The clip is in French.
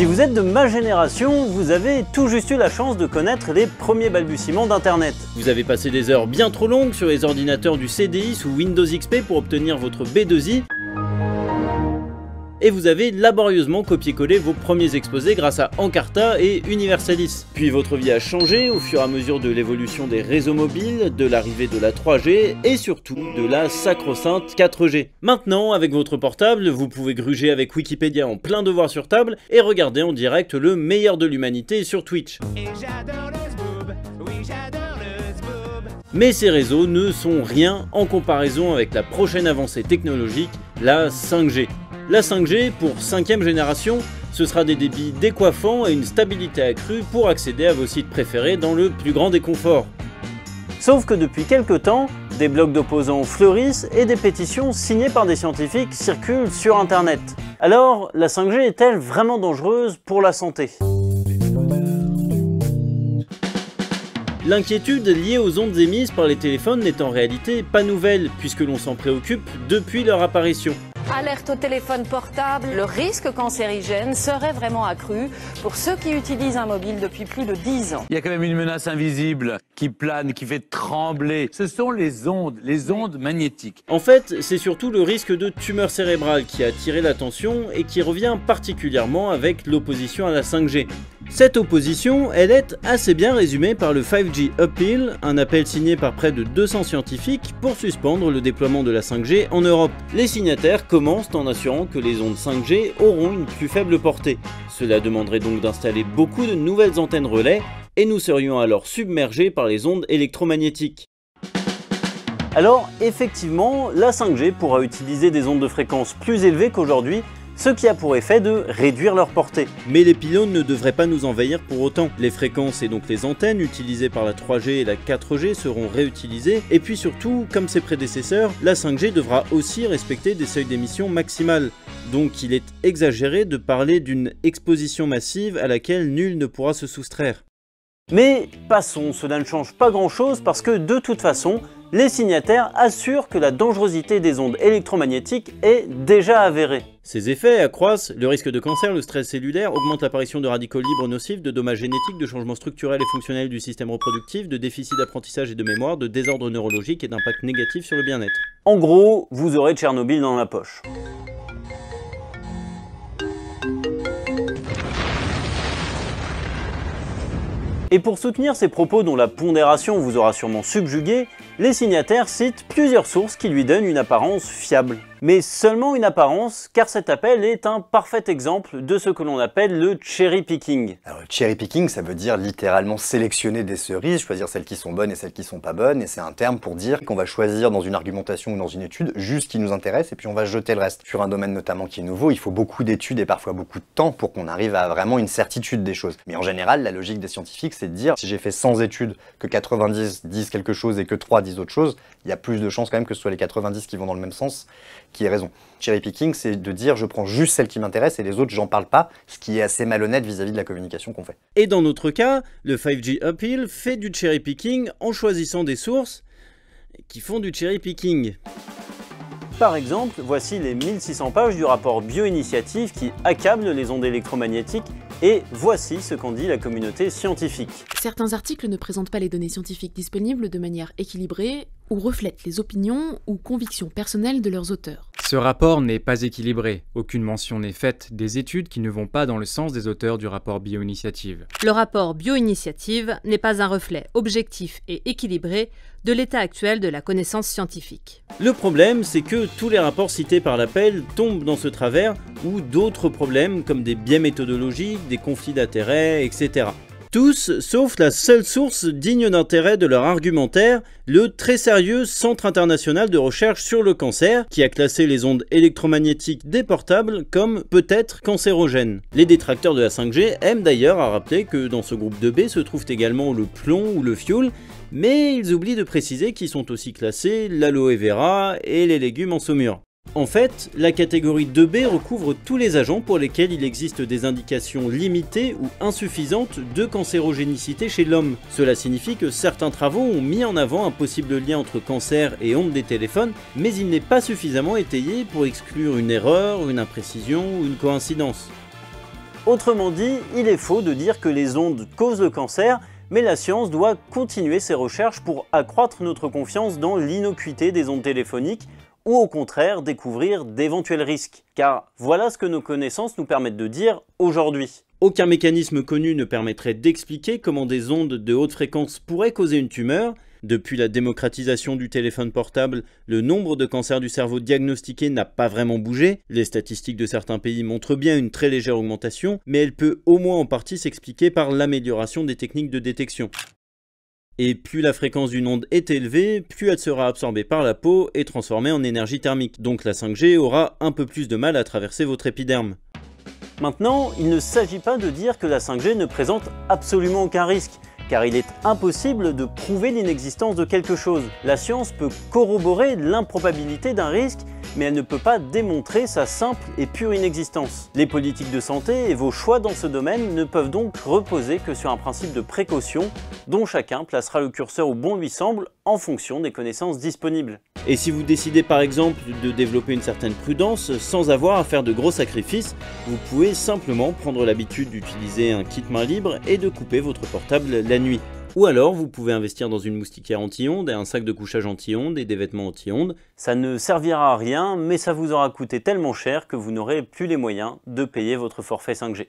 Si vous êtes de ma génération, vous avez tout juste eu la chance de connaître les premiers balbutiements d'Internet. Vous avez passé des heures bien trop longues sur les ordinateurs du CDI sous Windows XP pour obtenir votre B2I. Et vous avez laborieusement copié-collé vos premiers exposés grâce à Encarta et Universalis. Puis votre vie a changé au fur et à mesure de l'évolution des réseaux mobiles, de l'arrivée de la 3G et surtout de la sacro-sainte 4G. Maintenant, avec votre portable, vous pouvez gruger avec Wikipédia en plein devoir sur table et regarder en direct le meilleur de l'humanité sur Twitch. Et j'adore le zboob, oui j'adore le zboob. Mais ces réseaux ne sont rien en comparaison avec la prochaine avancée technologique, la 5G. La 5G, pour 5e génération, ce sera des débits décoiffants et une stabilité accrue pour accéder à vos sites préférés dans le plus grand des conforts. Sauf que depuis quelques temps, des blogs d'opposants fleurissent et des pétitions signées par des scientifiques circulent sur Internet. Alors, la 5G est-elle vraiment dangereuse pour la santé ? L'inquiétude liée aux ondes émises par les téléphones n'est en réalité pas nouvelle, puisque l'on s'en préoccupe depuis leur apparition. Alerte au téléphone portable, le risque cancérigène serait vraiment accru pour ceux qui utilisent un mobile depuis plus de 10 ans. Il y a quand même une menace invisible qui plane, qui fait trembler. Ce sont les ondes magnétiques. En fait, c'est surtout le risque de tumeur cérébrale qui a attiré l'attention et qui revient particulièrement avec l'opposition à la 5G. Cette opposition, elle est assez bien résumée par le 5G Appeal, un appel signé par près de 200 scientifiques pour suspendre le déploiement de la 5G en Europe. Les signataires commencent en assurant que les ondes 5G auront une plus faible portée. Cela demanderait donc d'installer beaucoup de nouvelles antennes relais et nous serions alors submergés par les ondes électromagnétiques. Alors effectivement, la 5G pourra utiliser des ondes de fréquence plus élevées qu'aujourd'hui, ce qui a pour effet de réduire leur portée. Mais les pylônes ne devraient pas nous envahir pour autant. Les fréquences et donc les antennes utilisées par la 3G et la 4G seront réutilisées, et puis surtout, comme ses prédécesseurs, la 5G devra aussi respecter des seuils d'émission maximales. Donc il est exagéré de parler d'une exposition massive à laquelle nul ne pourra se soustraire. Mais passons, cela ne change pas grand chose parce que de toute façon, les signataires assurent que la dangerosité des ondes électromagnétiques est déjà avérée. Ces effets accroissent le risque de cancer, le stress cellulaire, augmentent l'apparition de radicaux libres nocifs, de dommages génétiques, de changements structurels et fonctionnels du système reproductif, de déficits d'apprentissage et de mémoire, de désordres neurologiques et d'impact négatif sur le bien-être. En gros, vous aurez Tchernobyl dans la poche. Et pour soutenir ces propos dont la pondération vous aura sûrement subjugué, les signataires citent plusieurs sources qui lui donnent une apparence fiable. Mais seulement une apparence, car cet appel est un parfait exemple de ce que l'on appelle le cherry picking. Alors le cherry picking, ça veut dire littéralement sélectionner des cerises, choisir celles qui sont bonnes et celles qui sont pas bonnes, et c'est un terme pour dire qu'on va choisir dans une argumentation ou dans une étude juste ce qui nous intéresse, et puis on va jeter le reste. Sur un domaine notamment qui est nouveau, il faut beaucoup d'études et parfois beaucoup de temps pour qu'on arrive à vraiment une certitude des choses. Mais en général, la logique des scientifiques, c'est de dire, si j'ai fait 100 études, que 90 disent quelque chose et que 3 disent autre chose, il y a plus de chances quand même que ce soit les 90 qui vont dans le même sens qui aient raison. Cherry picking, c'est de dire je prends juste celle qui m'intéresse et les autres j'en parle pas, ce qui est assez malhonnête vis-à-vis de la communication qu'on fait. Et dans notre cas, le 5G Appeal fait du cherry picking en choisissant des sources qui font du cherry picking. Par exemple, voici les 1600 pages du rapport Bioinitiative qui accable les ondes électromagnétiques et voici ce qu'en dit la communauté scientifique. Certains articles ne présentent pas les données scientifiques disponibles de manière équilibrée ou reflètent les opinions ou convictions personnelles de leurs auteurs. Ce rapport n'est pas équilibré. Aucune mention n'est faite des études qui ne vont pas dans le sens des auteurs du rapport Bioinitiative. Le rapport Bioinitiative n'est pas un reflet objectif et équilibré de l'état actuel de la connaissance scientifique. Le problème, c'est que tous les rapports cités par l'appel tombent dans ce travers ou d'autres problèmes comme des biais méthodologiques, des conflits d'intérêts, etc. Tous, sauf la seule source digne d'intérêt de leur argumentaire, le très sérieux Centre international de recherche sur le cancer, qui a classé les ondes électromagnétiques des portables comme peut-être cancérogènes. Les détracteurs de la 5G aiment d'ailleurs à rappeler que dans ce groupe 2B se trouvent également le plomb ou le fioul, mais ils oublient de préciser qu'ils sont aussi classés l'aloe vera et les légumes en saumure. En fait, la catégorie 2B recouvre tous les agents pour lesquels il existe des indications limitées ou insuffisantes de cancérogénicité chez l'homme. Cela signifie que certains travaux ont mis en avant un possible lien entre cancer et ondes des téléphones, mais il n'est pas suffisamment étayé pour exclure une erreur, une imprécision ou une coïncidence. Autrement dit, il est faux de dire que les ondes causent le cancer, mais la science doit continuer ses recherches pour accroître notre confiance dans l'innocuité des ondes téléphoniques, ou au contraire découvrir d'éventuels risques. Car voilà ce que nos connaissances nous permettent de dire aujourd'hui. Aucun mécanisme connu ne permettrait d'expliquer comment des ondes de haute fréquence pourraient causer une tumeur. Depuis la démocratisation du téléphone portable, le nombre de cancers du cerveau diagnostiqués n'a pas vraiment bougé. Les statistiques de certains pays montrent bien une très légère augmentation, mais elle peut au moins en partie s'expliquer par l'amélioration des techniques de détection. Et plus la fréquence d'une onde est élevée, plus elle sera absorbée par la peau et transformée en énergie thermique. Donc la 5G aura un peu plus de mal à traverser votre épiderme. Maintenant, il ne s'agit pas de dire que la 5G ne présente absolument aucun risque, car il est impossible de prouver l'inexistence de quelque chose. La science peut corroborer l'improbabilité d'un risque, mais elle ne peut pas démontrer sa simple et pure inexistence. Les politiques de santé et vos choix dans ce domaine ne peuvent donc reposer que sur un principe de précaution, dont chacun placera le curseur où bon lui semble en fonction des connaissances disponibles. Et si vous décidez par exemple de développer une certaine prudence sans avoir à faire de gros sacrifices, vous pouvez simplement prendre l'habitude d'utiliser un kit main libre et de couper votre portable la nuit. Ou alors vous pouvez investir dans une moustiquaire anti-ondes et un sac de couchage anti-ondes et des vêtements anti-ondes. Ça ne servira à rien, mais ça vous aura coûté tellement cher que vous n'aurez plus les moyens de payer votre forfait 5G.